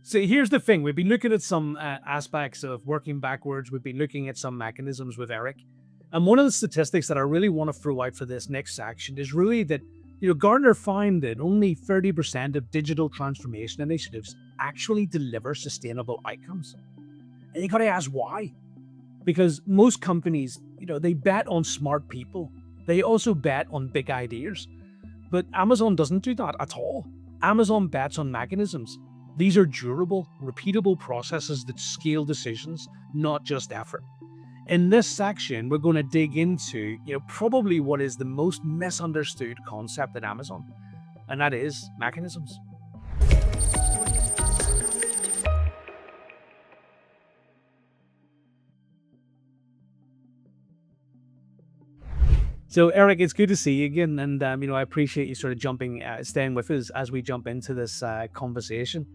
So here's the thing. We've been looking at some aspects of working backwards. We've been looking at some mechanisms with Eric. And one of the statistics that I really want to throw out for this next section is really that, Gartner found that only 30% of digital transformation initiatives actually deliver sustainable outcomes. And you got to ask why. Because most companies, they bet on smart people. They also bet on big ideas. But Amazon doesn't do that at all. Amazon bets on mechanisms. These are durable, repeatable processes that scale decisions, not just effort. In this section, we're going to dig into, probably what is the most misunderstood concept at Amazon, and that is mechanisms. So, Eric, it's good to see you again, and I appreciate you sort of staying with us as we jump into this conversation.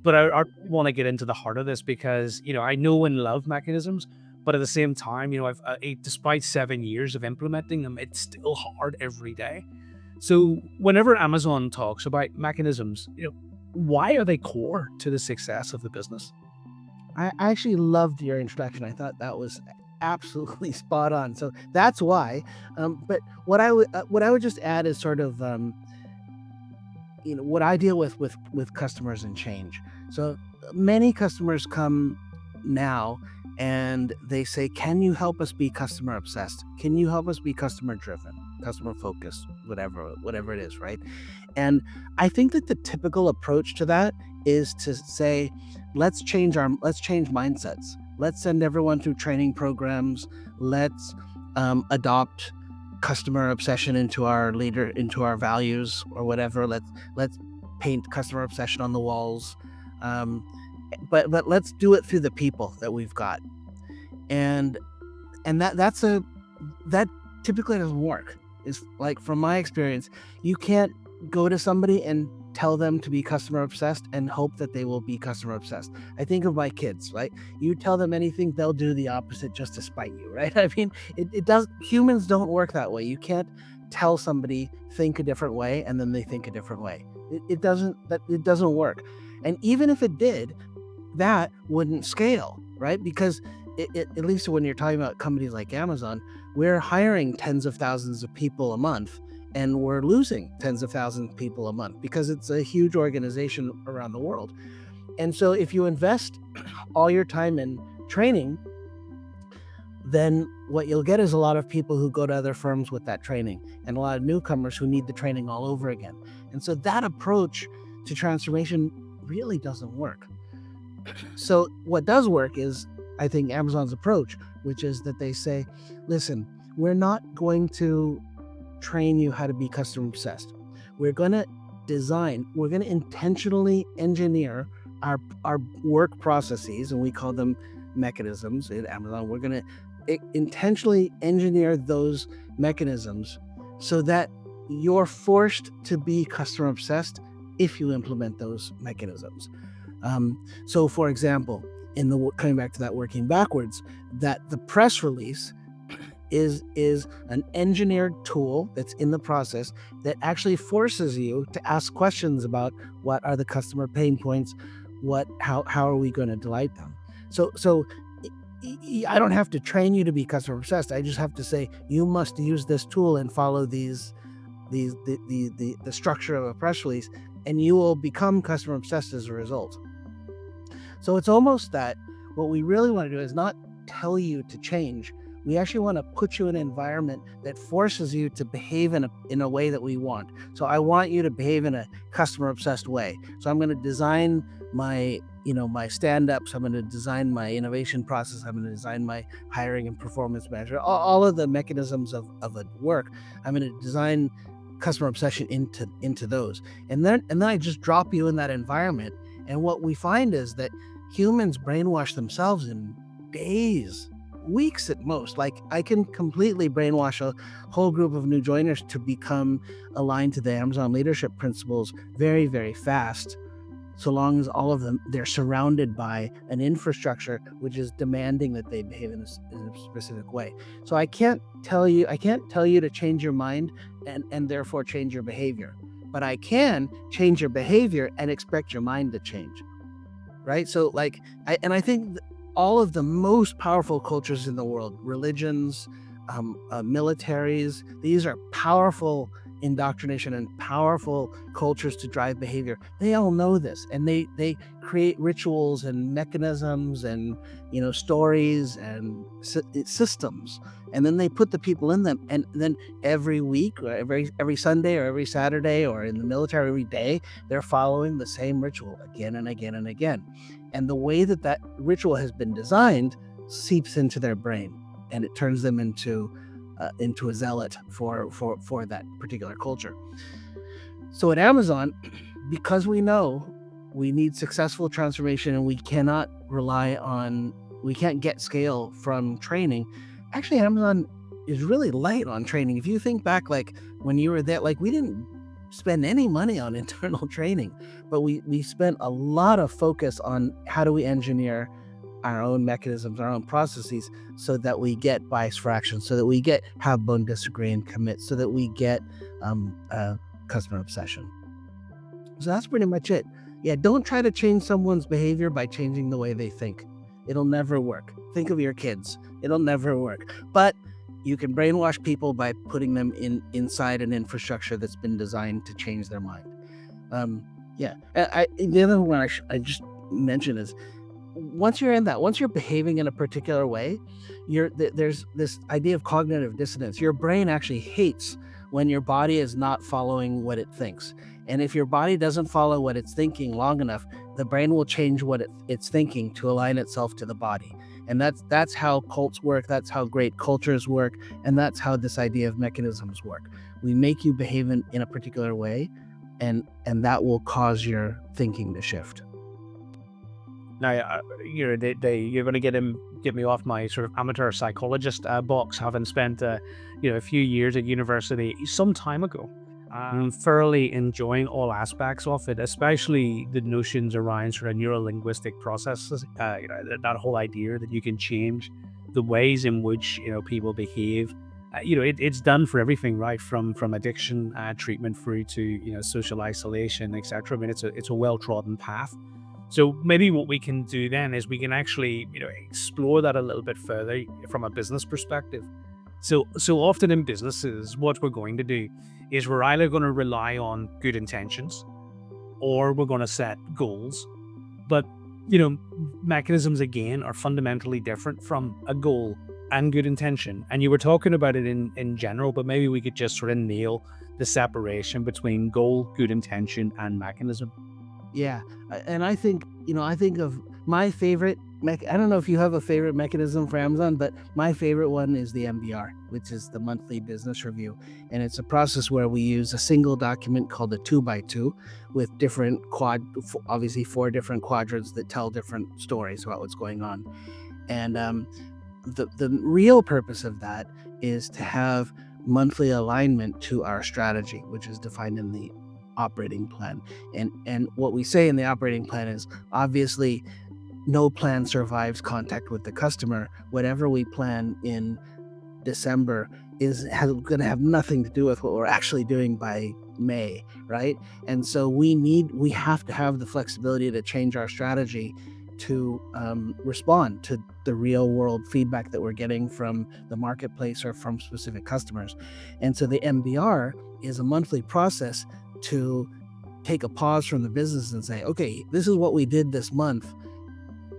But I want to get into the heart of this because I know and love mechanisms, but at the same time, despite 7 years of implementing them, it's still hard every day. So, whenever Amazon talks about mechanisms, why are they core to the success of the business? I actually loved your introduction. I thought that was absolutely spot on. So that's why. But what I would just add is sort of what I deal with customers and change. So many customers come now and they say, "Can you help us be customer obsessed? Can you help us be customer driven, customer focused, whatever it is, right?" And I think that the typical approach to that is to say, let's change mindsets. Let's send everyone through training programs. Let's adopt customer obsession into our values or whatever. Let's paint customer obsession on the walls. Um, but let's do it through the people that we've got. And that typically doesn't work. It's like, from my experience, you can't go to somebody and tell them to be customer obsessed and hope that they will be customer obsessed. I think of my kids, right? You tell them anything, they'll do the opposite just to spite you, right? I mean, it does. Humans don't work that way. You can't tell somebody think a different way and then they think a different way. It doesn't work. And even if it did, that wouldn't scale, right? Because at least when you're talking about companies like Amazon, we're hiring tens of thousands of people a month and we're losing tens of thousands of people a month because it's a huge organization around the world. And so if you invest all your time in training, then what you'll get is a lot of people who go to other firms with that training and a lot of newcomers who need the training all over again. And so that approach to transformation really doesn't work. So what does work is, I think, Amazon's approach, which is that they say, listen, we're not going to train you how to be customer obsessed. We're going to intentionally engineer our work processes, and we call them mechanisms at Amazon. We're going to intentionally engineer those mechanisms so that you're forced to be customer obsessed if you implement those mechanisms. So for example, coming back to that working backwards, that the press release is an engineered tool that's in the process that actually forces you to ask questions about what are the customer pain points, how are we going to delight them. So I don't have to train you to be customer obsessed. I just have to say, you must use this tool and follow the structure of a press release, and you will become customer obsessed as a result. So it's almost that what we really want to do is not tell you to change. We actually want to put you in an environment that forces you to behave in a way that we want. So I want you to behave in a customer obsessed way. So I'm going to design my stand-ups. I'm going to design my innovation process. I'm going to design my hiring and performance management, all of the mechanisms of a work. I'm going to design customer obsession into those. And then I just drop you in that environment. And what we find is that humans brainwash themselves in days, weeks at most. Like, I can completely brainwash a whole group of new joiners to become aligned to the Amazon leadership principles very, very fast, so long as all of them, they're surrounded by an infrastructure which is demanding that they behave in a specific way. So I can't tell you to change your mind and therefore change your behavior, but I can change your behavior and expect your mind to change. right? So like, I think all of the most powerful cultures in the world, religions, militaries, these are powerful indoctrination and powerful cultures to drive behavior. They all know this, and they create rituals and mechanisms and stories and systems, and then they put the people in them, and then every week or every Sunday or every Saturday or in the military every day, they're following the same ritual again and again and again. And the way that that ritual has been designed seeps into their brain, and it turns them into a zealot for that particular culture. So at Amazon, because we know we need successful transformation and we can't get scale from training. Actually, Amazon is really light on training. If you think back, like when you were there, like we didn't spend any money on internal training, but we spent a lot of focus on how do we engineer our own mechanisms, our own processes, so that we get bias for action, so that we get have bone, disagree, and commit, so that we get customer obsession. So that's pretty much it. Yeah, don't try to change someone's behavior by changing the way they think. It'll never work. Think of your kids. It'll never work. But you can brainwash people by putting them inside an infrastructure that's been designed to change their mind. The other one I just mentioned is, once you're behaving in a particular way, there's this idea of cognitive dissonance. Your brain actually hates when your body is not following what it thinks. And if your body doesn't follow what it's thinking long enough, the brain will change what it's thinking to align itself to the body. And that's how cults work. That's how great cultures work. And that's how this idea of mechanisms work. We make you behave in a particular way, and that will cause your thinking to shift. Now, you're going to get me off my sort of amateur psychologist box, having spent a few years at university some time ago. I'm thoroughly enjoying all aspects of it, especially the notions around sort of neuro-linguistic processes. That whole idea that you can change the ways in which people behave. It's done for everything, right? From addiction treatment through to social isolation, etc. I mean, it's a well-trodden path. So maybe what we can do then is we can actually, explore that a little bit further from a business perspective. So often in businesses, what we're going to do is we're either going to rely on good intentions or we're going to set goals. But, mechanisms again are fundamentally different from a goal and good intention. And you were talking about it in general, but maybe we could just sort of nail the separation between goal, good intention, and mechanism. Yeah, and I think of my favorite. I don't know if you have a favorite mechanism for Amazon, but my favorite one is the MBR, which is the monthly business review, and it's a process where we use a single document called a 2x2 with obviously 4 different quadrants that tell different stories about what's going on, and the real purpose of that is to have monthly alignment to our strategy, which is defined in the operating plan. And what we say in the operating plan is, obviously no plan survives contact with the customer. Whatever we plan in December is going to have nothing to do with what we're actually doing by May, right? And so we have to have the flexibility to change our strategy to respond to the real world feedback that we're getting from the marketplace or from specific customers. And so the MBR is a monthly process to take a pause from the business and say, okay, this is what we did this month.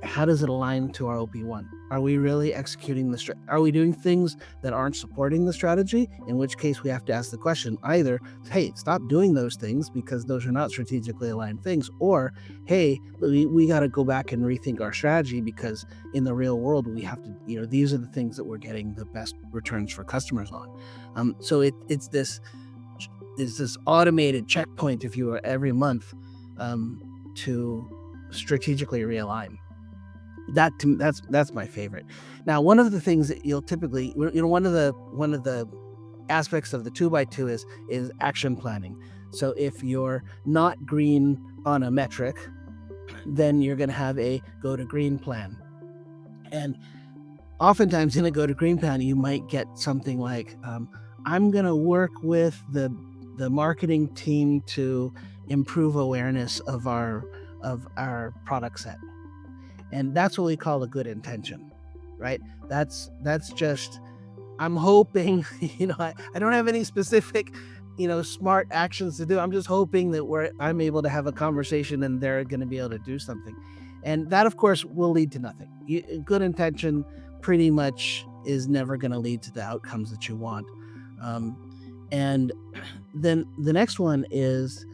How does it align to our OP1? Are we really executing are we doing things that aren't supporting the strategy? In which case we have to ask the question, either, hey, stop doing those things because those are not strategically aligned things, or, hey, we got to go back and rethink our strategy because in the real world, we have to, these are the things that we're getting the best returns for customers on. So it's this automated checkpoint, if you will, every month to strategically realign. That's my favorite. Now, one of the things that you'll typically, one of the aspects of the 2x2 is action planning. So if you're not green on a metric, then you're going to have a go to green plan. And oftentimes in a go to green plan, you might get something like, I'm going to work with the marketing team to improve awareness of our product set. And that's what we call a good intention, right? That's just, I'm hoping, I don't have any specific, smart actions to do. I'm just hoping that I'm able to have a conversation and they're going to be able to do something. And that, of course, will lead to nothing. Good intention pretty much is never going to lead to the outcomes that you want. And then the next one is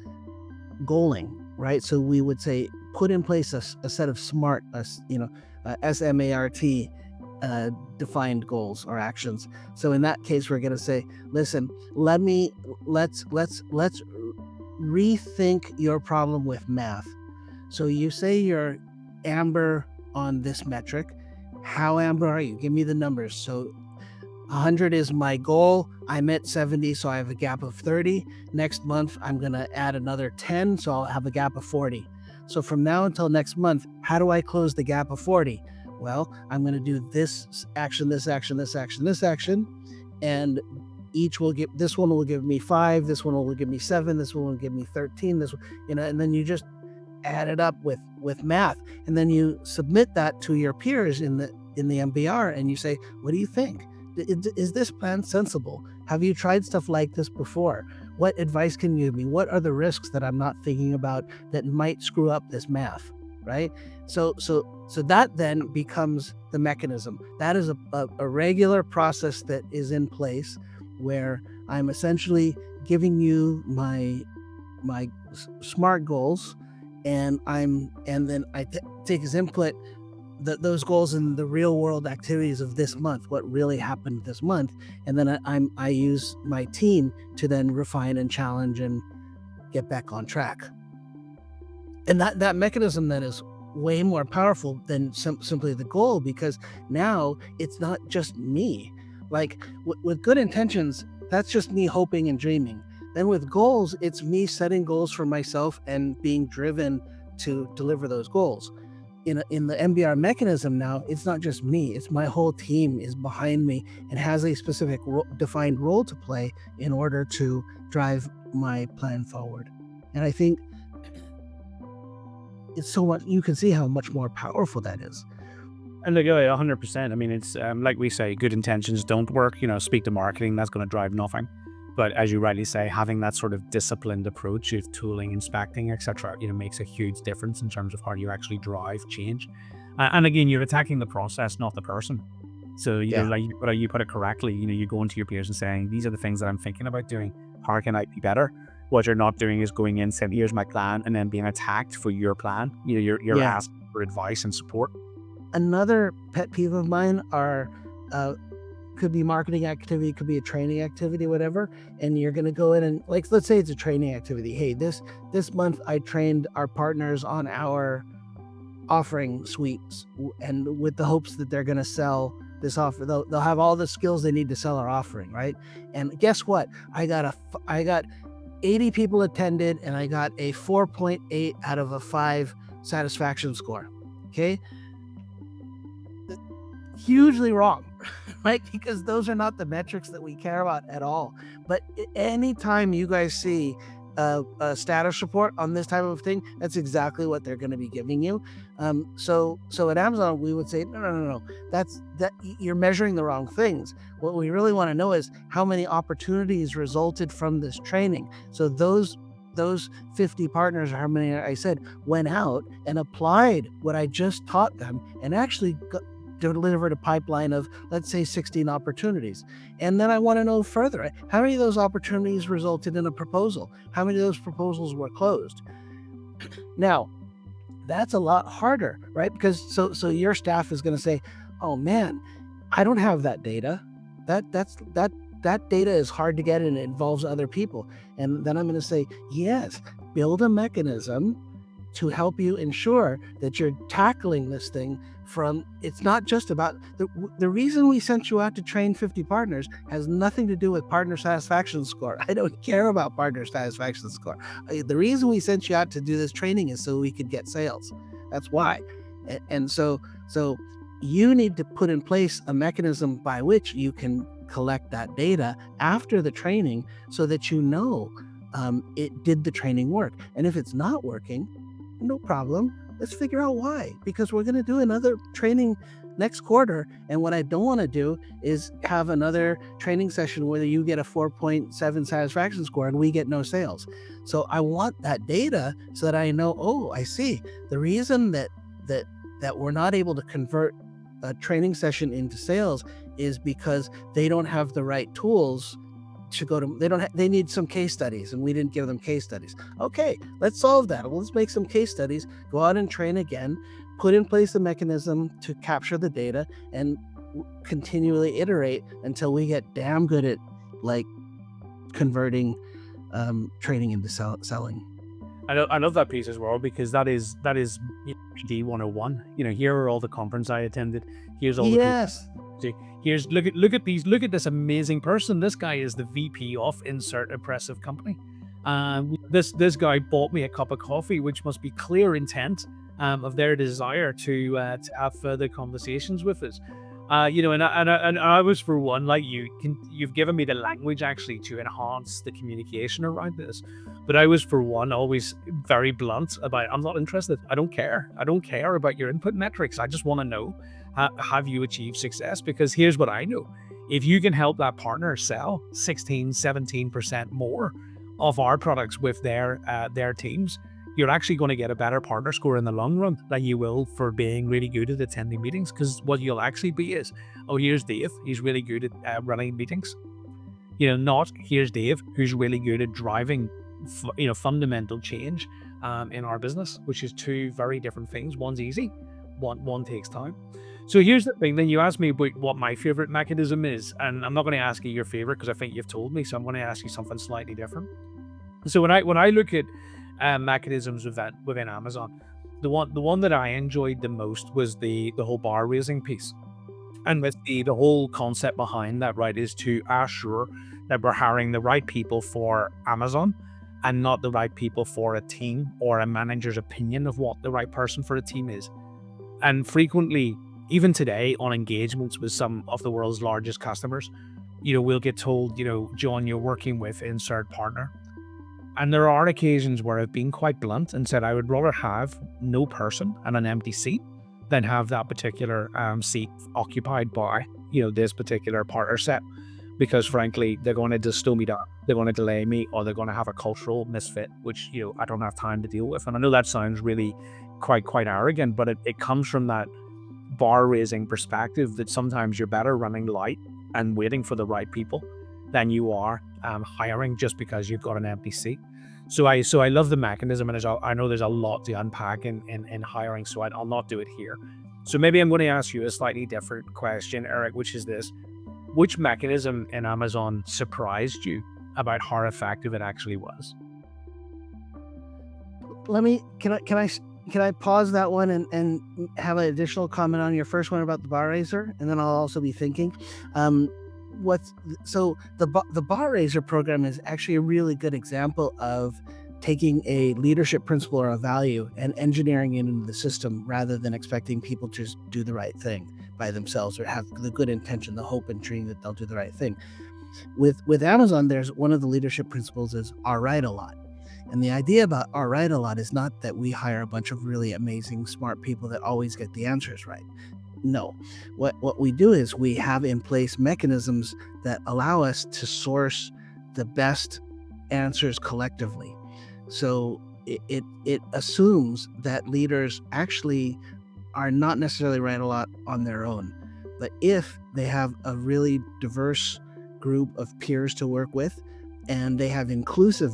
goaling, right? So we would say put in place a set of SMART, SMART defined goals or actions. So in that case, we're going to say, listen, let's rethink your problem with math. So you say you're amber on this metric. How amber are you? Give me the numbers. So 100 is my goal. I'm at 70, so I have a gap of 30. Next month, I'm going to add another 10, so I'll have a gap of 40. So from now until next month, how do I close the gap of 40? Well, I'm going to do this action, this action, this action, this action, and this one will give me 5, this one will give me 7, this one will give me 13, and then you just add it up with math, and then you submit that to your peers in the MBR, and you say, what do you think? Is this plan sensible? Have you tried stuff like this before? What advice can you give me? What are the risks that I'm not thinking about that might screw up this math, right? So that then becomes the mechanism. That is a regular process that is in place where I'm essentially giving you my SMART goals, and then I take as input those goals in the real world activities of this month, what really happened this month, and then I use my team to then refine and challenge and get back on track. And that mechanism then is way more powerful than simply the goal, because now it's not just me. Like with good intentions, that's just me hoping and dreaming. Then with goals, it's me setting goals for myself and being driven to deliver those goals. In the MBR mechanism now, it's not just me, it's my whole team is behind me and has a specific defined role to play in order to drive my plan forward. And I think it's so much, you can see how much more powerful that is. And look, 100%. I mean, it's like we say, good intentions don't work. Speak to marketing, that's going to drive nothing. But as you rightly say, having that sort of disciplined approach of tooling, inspecting, etc., makes a huge difference in terms of how you actually drive change. And again, you're attacking the process, not the person. So like you put it correctly. You go into your peers and saying, these are the things that I'm thinking about doing. How can I be better? What you're not doing is going in, saying, here's my plan, and then being attacked for your plan. You're asking for advice and support. Another pet peeve of mine are could be marketing activity, could be a training activity, whatever. And you're going to go in and, like, let's say it's a training activity. Hey, this month I trained our partners on our offering suites, and with the hopes that they're going to sell this offer. They'll have all the skills they need to sell our offering, right? And guess what? I got 80 people attended, and I got a 4.8 out of a 5 satisfaction score. Okay. Hugely wrong, right? Because those are not the metrics that we care about at all. But anytime you guys see a status report on this type of thing, that's exactly what they're going to be giving you. So at Amazon, we would say, no, that you're measuring the wrong things. What we really want to know is how many opportunities resulted from this training. So those 50 partners, or how many I said, went out and applied what I just taught them and actually delivered a pipeline of, let's say, 16 opportunities. And then I want to know further, how many of those opportunities resulted in a proposal? How many of those proposals were closed? Now, that's a lot harder, right? Because so your staff is going to say, oh man, I don't have that data. That data is hard to get and it involves other people. And then I'm going to say, yes, build a mechanism to help you ensure that you're tackling this thing from, it's not just about, the reason we sent you out to train 50 partners has nothing to do with partner satisfaction score. I don't care about partner satisfaction score. The reason we sent you out to do this training is so we could get sales. That's why. And so you need to put in place a mechanism by which you can collect that data after the training so that you know it did the training work. And if it's not working, no problem. let's figure out why, because we're going to do another training next quarter. And what I don't want to do is have another training session where you get a 4.7 satisfaction score and we get no sales. So I want that data so that I know, oh, I see the reason that we're not able to convert a training session into sales is because they don't have the right tools to go to. They need some case studies, and we didn't give them case studies. Okay, let's solve that. Well, let's make some case studies, go out and train again, put in place a mechanism to capture the data, and continually iterate until we get damn good at like converting training into selling. I love that piece as well, because that is PD 101. Here are all the conference I attended. Here's all the people. Yes. Here's look at this amazing person. This guy is the VP of insert impressive company. This guy bought me a cup of coffee, which must be clear intent of their desire to have further conversations with us. And I was, for one, like you've given me the language actually to enhance the communication around this. But I was, for one, always very blunt about, I'm not interested. I don't care. I don't care about your input metrics. I just want to know, have you achieved success? Because here's what I know. If you can help that partner sell 16, 17% more of our products with their teams, you're actually going to get a better partner score in the long run than you will for being really good at attending meetings. Because what you'll actually be is, oh, here's Dave, he's really good at running meetings. Not here's Dave, who's really good at driving fundamental change in our business, which is two very different things. One's easy, one takes time. So here's the thing. Then you asked me about what my favorite mechanism is, and I'm not going to ask you your favorite because I think you've told me. So I'm going to ask you something slightly different. So when I look at mechanisms within Amazon, the one that I enjoyed the most was the whole bar raising piece, and with the whole concept behind that, right, is to assure that we're hiring the right people for Amazon and not the right people for a team or a manager's opinion of what the right person for a team is. And frequently, even today, on engagements with some of the world's largest customers, we'll get told, John, you're working with insert partner. And there are occasions where I've been quite blunt and said I would rather have no person and an empty seat than have that particular seat occupied by, this particular partner set. Because frankly, they're going to just slow me down, they're going to delay me, or they're going to have a cultural misfit, which, I don't have time to deal with. And I know that sounds really quite arrogant, but it comes from that bar raising perspective that sometimes you're better running light and waiting for the right people than you are hiring just because you've got an empty seat. So I love the mechanism, and I know there's a lot to unpack in hiring, so I'll not do it here. So maybe I'm going to ask you a slightly different question, Eric, which is this: which mechanism in Amazon surprised you about how effective it actually was? Can I pause that one and have an additional comment on your first one about the bar raiser, and then I'll also be thinking. The bar raiser program is actually a really good example of taking a leadership principle or a value and engineering it into the system rather than expecting people to just do the right thing by themselves or have the good intention, the hope and dream that they'll do the right thing. With Amazon, there's one of the leadership principles is all right a lot. And the idea about all right a lot is not that we hire a bunch of really amazing, smart people that always get the answers right. No, what we do is we have in place mechanisms that allow us to source the best answers collectively. So it assumes that leaders actually are not necessarily right a lot on their own, but if they have a really diverse group of peers to work with, and they have inclusive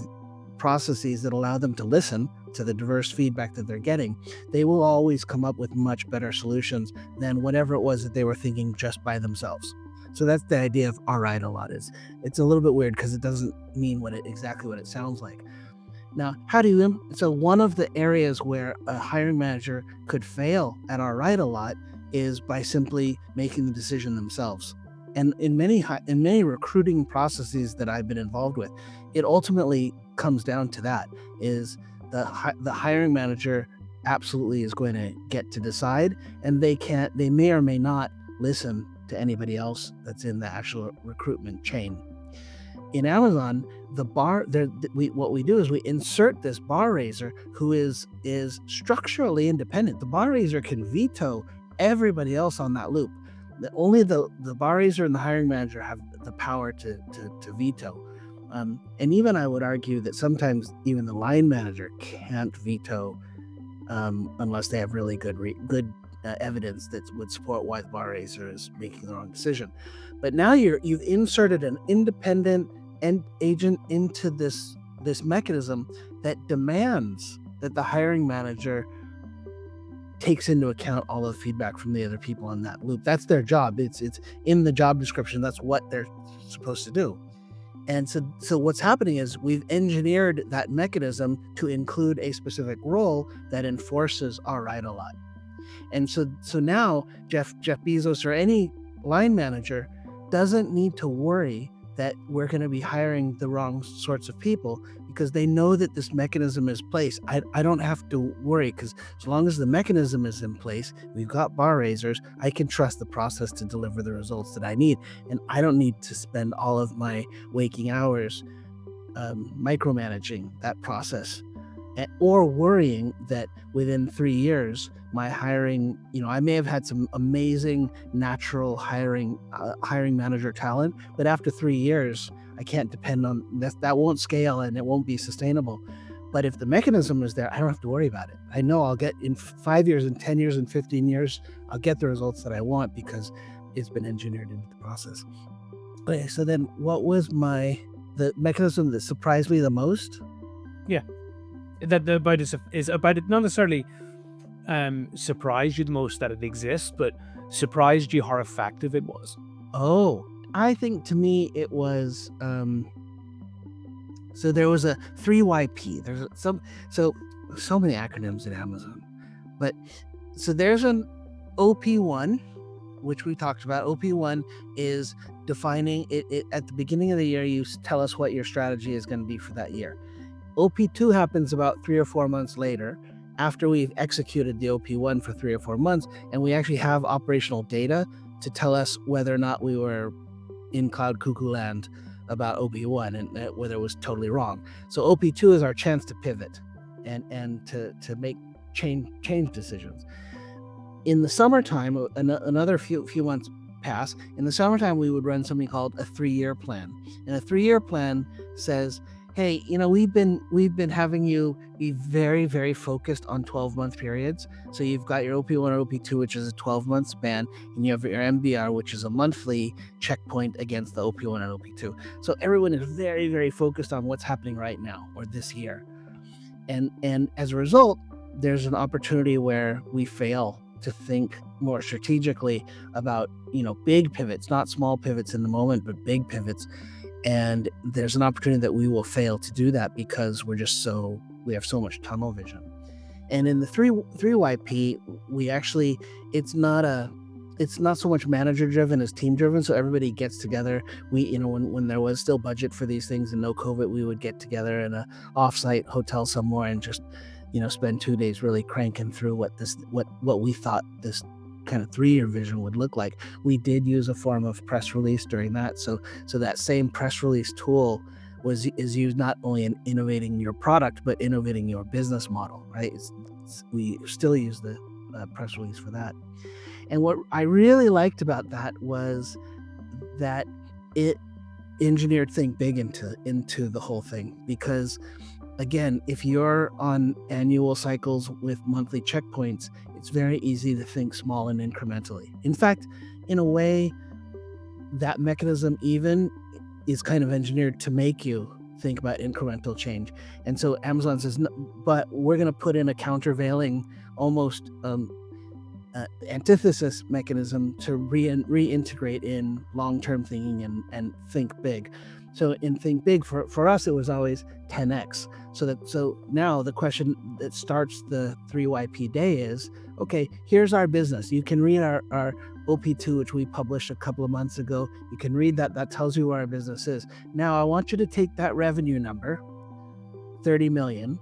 processes that allow them to listen to the diverse feedback that they're getting, they will always come up with much better solutions than whatever it was that they were thinking just by themselves. So that's the idea of all right a lot. It's a little bit weird because it doesn't mean exactly what it sounds like. Now, so one of the areas where a hiring manager could fail at all right a lot is by simply making the decision themselves. And in many recruiting processes that I've been involved with, it ultimately comes down to that: is the hiring manager absolutely is going to get to decide, and they may or may not listen to anybody else that's in the actual recruitment chain. in Amazon, what we do is we insert this bar raiser who is structurally independent. The bar raiser can veto everybody else on that loop. Only the bar raiser and the hiring manager have the power to veto. And even I would argue that sometimes even the line manager can't veto unless they have really good evidence that would support why the bar raiser is making the wrong decision. But now you've inserted an independent agent into this mechanism that demands that the hiring manager takes into account all of the feedback from the other people on that loop. That's their job. It's in the job description. That's what they're supposed to do. And so what's happening is we've engineered that mechanism to include a specific role that enforces our right a lot. And so now Jeff Bezos or any line manager doesn't need to worry that we're going to be hiring the wrong sorts of people, because they know that this mechanism is placed. I don't have to worry, because as long as the mechanism is in place, we've got bar raisers, I can trust the process to deliver the results that I need. And I don't need to spend all of my waking hours micromanaging that process, or worrying that within 3 years, my hiring, I may have had some amazing natural hiring manager talent, but after 3 years, I can't depend on that won't scale and it won't be sustainable. But if the mechanism is there, I don't have to worry about it. I know I'll get in 5 years and 10 years and 15 years, I'll get the results that I want because it's been engineered into the process. Okay, so then what was the mechanism that surprised me the most? Yeah. That about is about it, not necessarily surprised you the most that it exists, but surprised you how effective it was. Oh, I think to me it was so there was a 3YP. There's so many acronyms at Amazon. But so there's an OP1, which we talked about. OP1 is defining it at the beginning of the year. You tell us what your strategy is going to be for that year. OP2 happens about 3 or 4 months later, after we've executed the OP1 for 3 or 4 months, and we actually have operational data to tell us whether or not we were in cloud cuckoo land about OP1 and whether it was totally wrong. So OP2 is our chance to pivot and to make change decisions. In the summertime, another few months pass. In the summertime, we would run something called a 3-year plan, and a 3-year plan says, hey, we've been having you be very, very focused on 12-month periods. So you've got your OP1 or OP2, which is a 12-month span, and you have your MBR, which is a monthly checkpoint against the OP1 and OP2. So everyone is very, very focused on what's happening right now or this year. And as a result, there's an opportunity where we fail to think more strategically about, big pivots, not small pivots in the moment, but big pivots. And there's an opportunity that we will fail to do that because we have so much tunnel vision. And in the 3YP, we actually, it's not so much manager driven as team driven. So everybody gets together. We, when there was still budget for these things and no COVID, we would get together in a offsite hotel somewhere and just, spend 2 days really cranking through what we thought this kind of 3-year vision would look like. We did use a form of press release during that. So that same press release tool is used not only in innovating your product, but innovating your business model, right? We still use the press release for that. And what I really liked about that was that it engineered Think Big into the whole thing, because again, if you're on annual cycles with monthly checkpoints, it's very easy to think small and incrementally. In fact, in a way, that mechanism even is kind of engineered to make you think about incremental change. And so Amazon says, no, but we're going to put in a countervailing, almost antithesis mechanism to reintegrate in long-term thinking and think big. So in Think Big, for us, it was always 10x. So now the question that starts the 3YP day is, okay, here's our business. You can read our OP2, which we published a couple of months ago. You can read that. That tells you where our business is. Now I want you to take that revenue number, 30 million,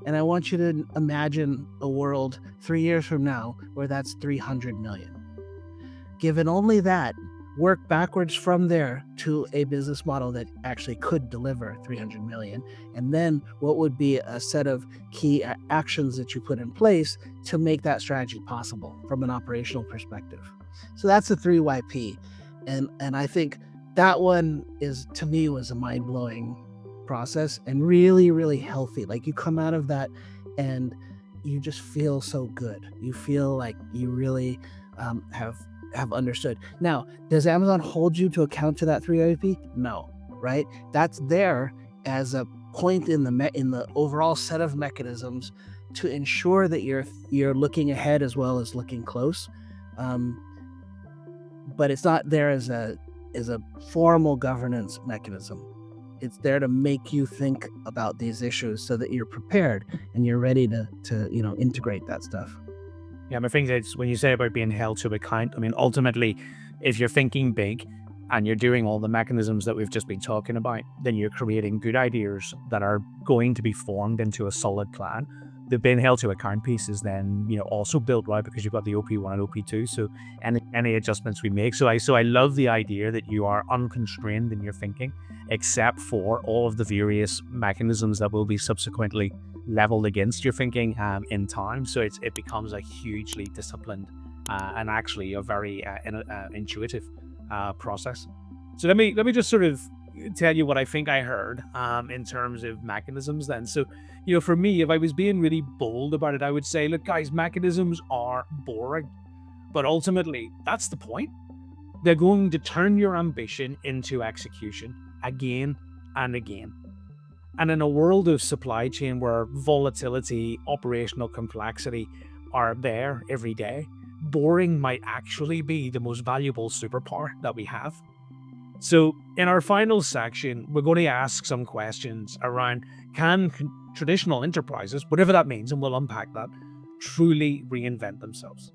and I want you to imagine a world 3 years from now where that's 300 million. Given only that, work backwards from there to a business model that actually could deliver 300 million, and then what would be a set of key actions that you put in place to make that strategy possible from an operational perspective. So that's the 3YP, and I think that one is, to me, was a mind-blowing process and really, really healthy. Like, you come out of that and you just feel so good. You feel like you really have understood. Now, does Amazon hold you to account to that 3IP? No, right? That's there as a point in the overall set of mechanisms to ensure that you're looking ahead as well as looking close. But it's not there as a formal governance mechanism. It's there to make you think about these issues so that you're prepared and you're ready to integrate that stuff. Yeah, I think it's when you say about being held to account, I mean, ultimately, if you're thinking big and you're doing all the mechanisms that we've just been talking about, then you're creating good ideas that are going to be formed into a solid plan. The being held to account piece is then, also built, right? Because you've got the OP1 and OP2. So any adjustments we make. So I love the idea that you are unconstrained in your thinking, except for all of the various mechanisms that will be subsequently leveled against your thinking in time. So it becomes a hugely disciplined and actually a very intuitive process. So let me just sort of tell you what I think I heard in terms of mechanisms then. So, for me, if I was being really bold about it, I would say, look, guys, mechanisms are boring, but ultimately that's the point. They're going to turn your ambition into execution again and again. And in a world of supply chain where volatility, operational complexity are there every day, boring might actually be the most valuable superpower that we have. So in our final section, we're going to ask some questions around, can traditional enterprises, whatever that means, and we'll unpack that, truly reinvent themselves?